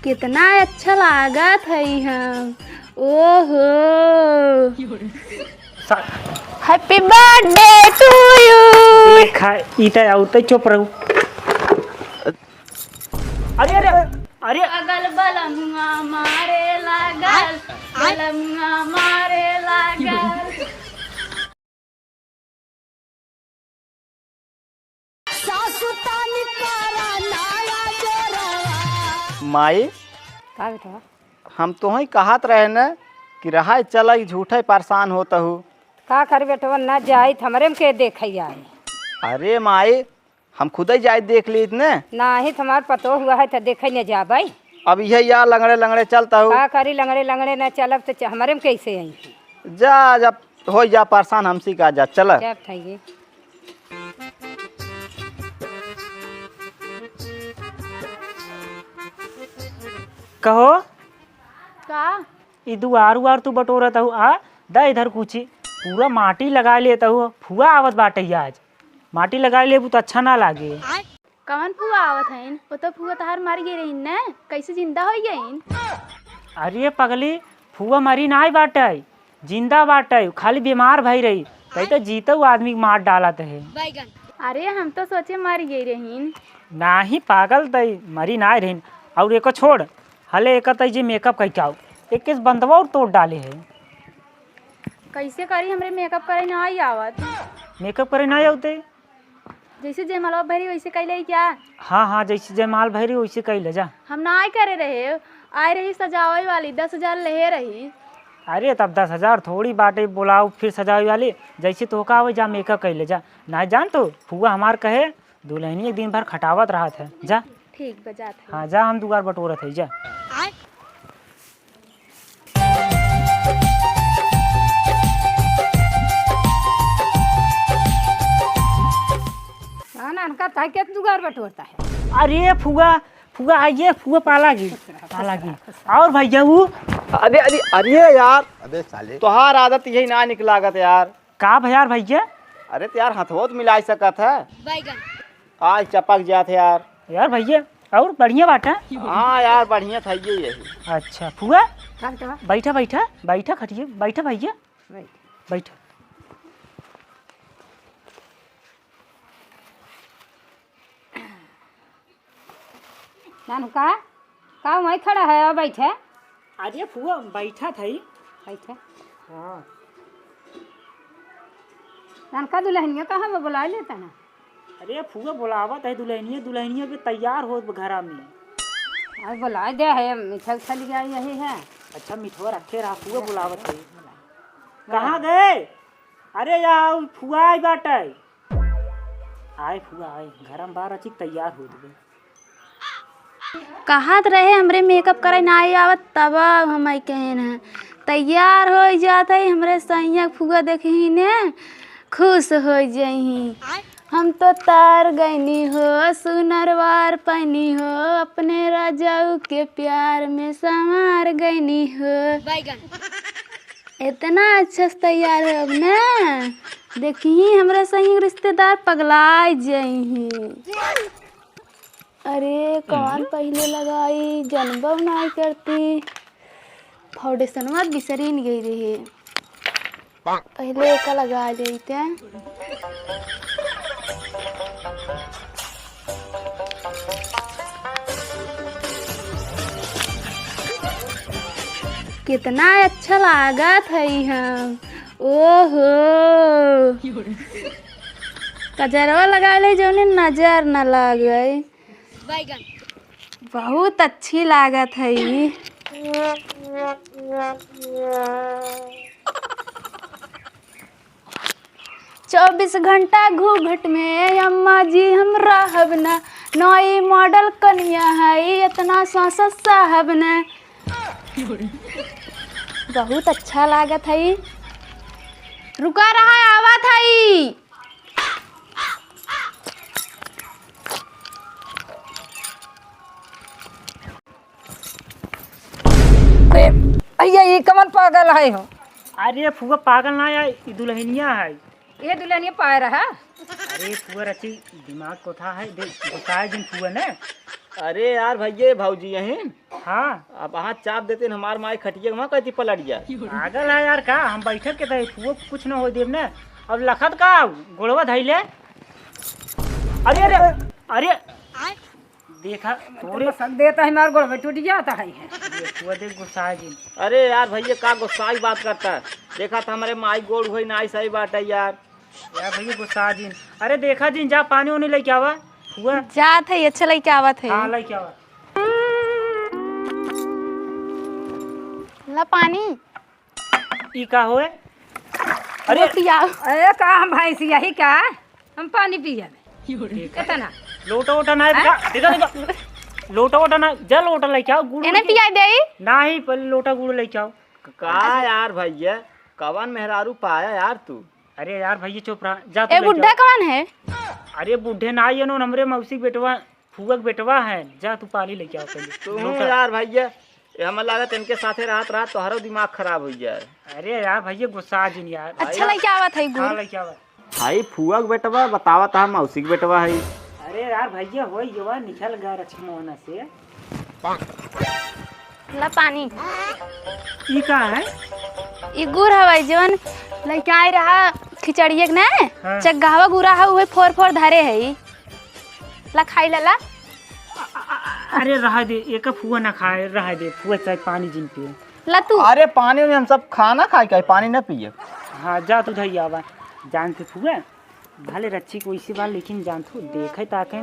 कितना अच्छा लागत है हम। ओहो, हैप्पी बर्थडे टू यू। देखा इता आउते चुप रहू। अरे अरे अरे अगल बलमुआ मारे लागल, बलमुआ मारे लागल। माई का बेटा हम तो ही कहत रहे न कि रहा चल झूठे परेशान होता हूँ। का कर बेटवा न जाई हमरे में के देख आई अरे माई हम खुद ही जाए देख ली न। ना ही तुम्हार पतो हुआ है तो देखे न जाबई। अब यह यार लंगड़े लंगड़े चलता हूँ। का करी लंगड़े लंगड़े न चलब तो हमरे में कैसे आई जा जब हो जा परेशान हमसी का जा चल। क्या बताइए कहो का ई दुआर उआर तू बटोरत हूँ आ दा इधर कुछ पूरा माटी लगा लेता हूँ। फुआ आवत बाटे आज माटी लगा ले तो अच्छा ना लागे। कौन फुआ आवत है? वो तो फुआ तहार मार गई रही न, कैसे जिंदा हो गई? अरे पगली फुआ मरी ना बाटे जिंदा बाटे खाली बीमार भई रही कही तो जीतो आदमी मार डालत है। अरे हम तो सोचे मर गई रही। ना ही पागल तई मरी ना रही। और एक छोड़ हले एक तई जी मेकअप कई क्या एक किस बंदवा और तोड़ डाले है। कैसे करी? हमरे मेकअप करे ना आई आवत। मेकअप करे ना आते जैसे जयमाला भरी वैसे कैले क्या? हाँ हाँ जैसे जयमाल भरी वैसे कही ले जा। हम ना आई करे रहे, आए रही सजावे वाली 10,000 ले रही। अरे तब 10,000 थोड़ी बाटे बुलाओ फिर सजावे वाली जैसे तो का जा मेकअप कर ले जा। ना जान तो फुआ हमार कहे दुल्हनी एक दिन भर खटावत रहा था जा। ठीक बजात है। हाँ जा हम दुआर बटोरत है जा। ना उनका था के दुगार बटोरता है। अरे फुआ फुआ आइए फुआ पालागी और भैया वो अरे अरे अरे यार अबे साले तोहार आदत यही ना निकलागत यार। का भैया भैया अरे तो यार हथवो तो मिला सकत है। आज चपक जात है यार। यार भैया और बढ़िया बात है। हाँ यार बढ़िया था यही। अच्छा फुआ का बेटवा बैठा बैठा बैठा खटिए बैठा भैया बैठा। नानू का वहीं खड़ा है और बैठे अरे फुआ बैठा था ही। बैठे हाँ नानका दुल्हनिया कहाँ में बुला लेता ना। अरे फुआ बुलावत है दुल्हनिया दुल्हनिया पे तैयार हो घरा में। और बुला दे है मीठा उठा लिया यही है। अच्छा मिठवा रखे रहा फुआ बुलावत है। कहाँ गए? अरे यार फुआ आई बाटे आए फुआ आए घर में बार अच्छी तैयार हो गए। कहत रहे हमरे मेकअप करे ना आई आवत तब हम आई कहे न तैयार हो जात है। हमरे सैया फुआ देखी ने खुश हो जही। हम तो तार गईनी हो सुनरवार पहनी हो अपने राजाऊ के प्यार में समार गईनी हो। इतना अच्छा से तैयार हो अब न देखी हमरा सही रिश्तेदार पगला जही। अरे कौन पहले लगाई जनबव नहीं करती फाउंडेशनवा बिसरीन गई रही पहले एक लगा लेते। 'कितना अच्छा लागत है हम। ओहो कजरवा लगा ले जो नजर न लगे। बहुत अच्छी लागत है। 24 घंटा घूंघट में अम्मा जी हम रहब न। नई मॉडल कन्या है इतना सांसद साहब न। बहुत अच्छा लागत है। रुका रहा है आवत है। भैया ये कमन पागल है हो। अरे फुआ पागल ना है दुल्हनिया है। ये दुल्हनिया पाए रहा। अरे फुआ रची दिमाग को था है बताए जिन फुआ ने अरे यार भैया भाऊजी यहीं हाँ अब वहाँ चाप देते न हमार माई खटिया वहाँ कहती पलट जाए। पागल है यार का, हम बैठक के थे फुआ कुछ ना हो देव ने। अब लखत का गोड़वा धैले। अरे अरे अरे देखा तोरे सक देता है मार गोड़ में टूट जाता है। फुआ देख गुस्सा जी। अरे यार भैया का गुस्साई बात करता है, देखा था हमारे माई गोड़ हुई ना सही बात है यार। यार भैया गुस्सा जी। अरे देखा जी जा पानी उनी लेके आवा फुआ। जात है अच्छा लड़के आवत है। हाँ लेके आवा। ला पानी ई का होए? अरे पियाओ। अरे का हम भैंस यही का हम पानी पिए कितना लोटा वोटा ना देखा देखा लोटा वोटा ना जा लोटा लेके आओ गुड़ एने पिया देई ना ही पहले लोटा गुड़ लेके आओ। का यार भैया कवन मेहरारू पाया यार तू। अरे यार भैया चुप रहा जा तू ए लेके बुड्ढा आओ। कौन है? अरे बूढ़े ना ये नो हमरे मौसी बेटवा फुआ के बेटवा है। जा तू पानी लेके आओ पहले। तू यार भैया हमें लागत इनके साथे रात तोहरो दिमाग खराब हो जाए। अरे यार भैया गुस्सा जी यार। अच्छा लड़के आवत है हाँ गुड़। लेके आवा। भाई फुआ के बेटवा बतावा था मौसी के बेटवा है। अरे यार भैया हो युवा निकल गया रक्षा मोहना से। ला पानी ई का है? ई गुड़ हवे जवन लड़के आए रहा खिचड़िए के ना हाँ। चगावा गुरा है उहे फोर फोर धरे है। ला खाई ला। अरे रहा दे एक फुआ ना खाए रहा दे फुआ चाहे पानी जिन पिए। ला तू अरे पानी में हम सब खाना खाए के पानी न पिए। हाँ जा तू धई आवा। जानते फुआ भले रच्ची को इसी बार लेकिन जानतू देखे ताके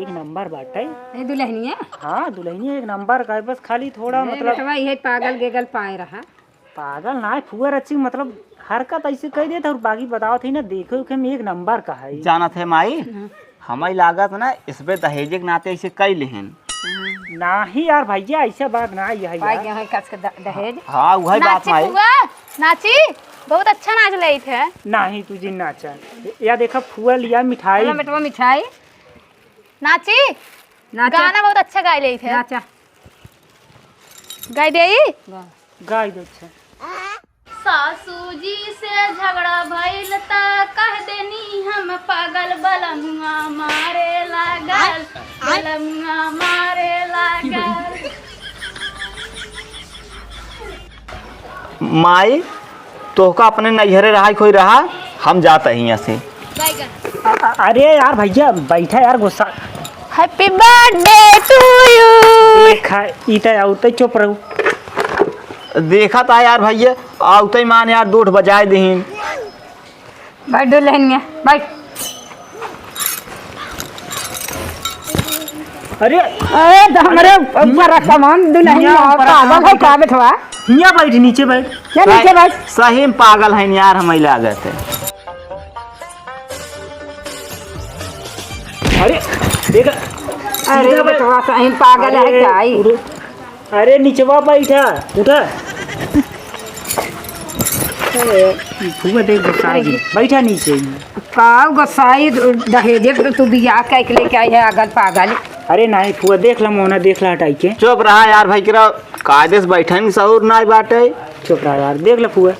एक नंबर बाटे। नहीं दुल्हनिया हाँ दुल्हनी एक नंबर का है, बस खाली थोड़ा मतलब यही पागल गेगल पाए रहा। पागल ना है फुआ रच्ची मतलब हरकत ऐसे कह देता और बाकी बताओ थी ना देखो कि एक नंबर का है। जाना थे माई हमारी लागत ना इस पे दहेजे के नाते ऐसे कई लेहन ना ही यार भैया ऐसा बात ना है पाई यार। गए कस के दहेज। हाँ वही बात नाची माई। फुआ नाची बहुत अच्छा नाच रही थे। ना ही तुझे नाचा या देखा फुआ लिया मिठाई। चलो बेटवा मिठाई नाची नाचा गाना बहुत अच्छा गाय रही थे। नाचा गाय देई गाय दो अच्छा। सासू जी से झगड़ा भइल त कह देनी हम पागल बलमुआ मारे लागल बलमुआ मारे लागल। माई तोहका अपने नैहरे रहा कोई रहा हम जाते हैं यहाँ से। अरे यार भैया बैठा यार गुस्सा। Happy birthday to you. देखा इता आउते चुप रहू। देखा था यार भैया आउते मान यार 2 बजाए दहीन। बैठ दुल्हनिया बैठ। अरे अरे तो हमारे ऊपर सामान दुल्हनिया पागल है का बेटवा। यहाँ बैठ नीचे बैठ। क्या नीचे बैठ। सही में पागल है यार हमें लागत है। अरे देखा अरे बेटवा सही में पागल है क्या आई। अरे नीचवा बैठा उठा। फुआ देख गुस्सा जी बैठा नीचे। का गोसाई दहेजे पे तू बियाह कह लेके आई है अगल पागल। अरे नहीं फुआ देख ला मोना देख ला हटाई के। चुप रहा यार भाई करा कायदे से बैठे में सहूर ना बाटे। चुप रहा यार देख ला फुआ।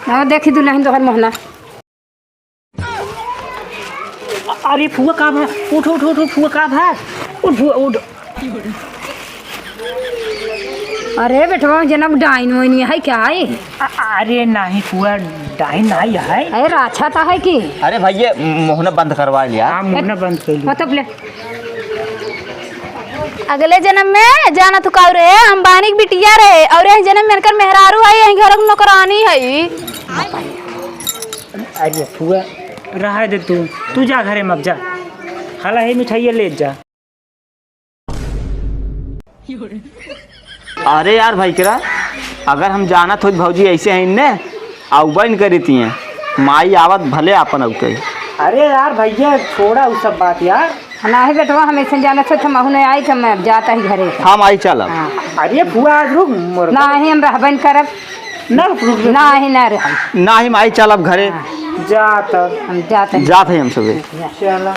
ना देखी दुल्हन तोहर मोहना। अरे फुआ का उठ उठ उठ फुआ का था उठ फुआ उठ। अरे बेटवा जन्म डाइन वाइन है क्या है। अरे नहीं फुआ डाइन नहीं है। अरे राछा था है कि। अरे भैया मोहना बंद करवा लिया। हाँ मुन्ना बंद कर लिया। मतलब ले अगले जन्म में जाना तू काऊ रे अंबानी की बिटिया रे और यही जन्म में कर मेहरारू है यही घर की नौकरानी है। अरे फुआ रहा दे तू जा घरे मत जा। हाला है मिठाई ले जा। अरे यार भाई करा अगर हम जाना तो भौजी ऐसे हैं ने आउबन करी थी माई आवत भले अपन औते। अरे यार भैया छोड़ा उस सब बात यार। ना है बेटवा हमेशा जाना से हम नहीं आई तो मैं जाता ही घरे। हम आई चल। अरे फुआ आज रुक मोर ना ही हम रहबन करब ना रुक ना ही ना रह ना ही माई चल अब घरे जा तब हम जाते जाते हैं हम सब। चला।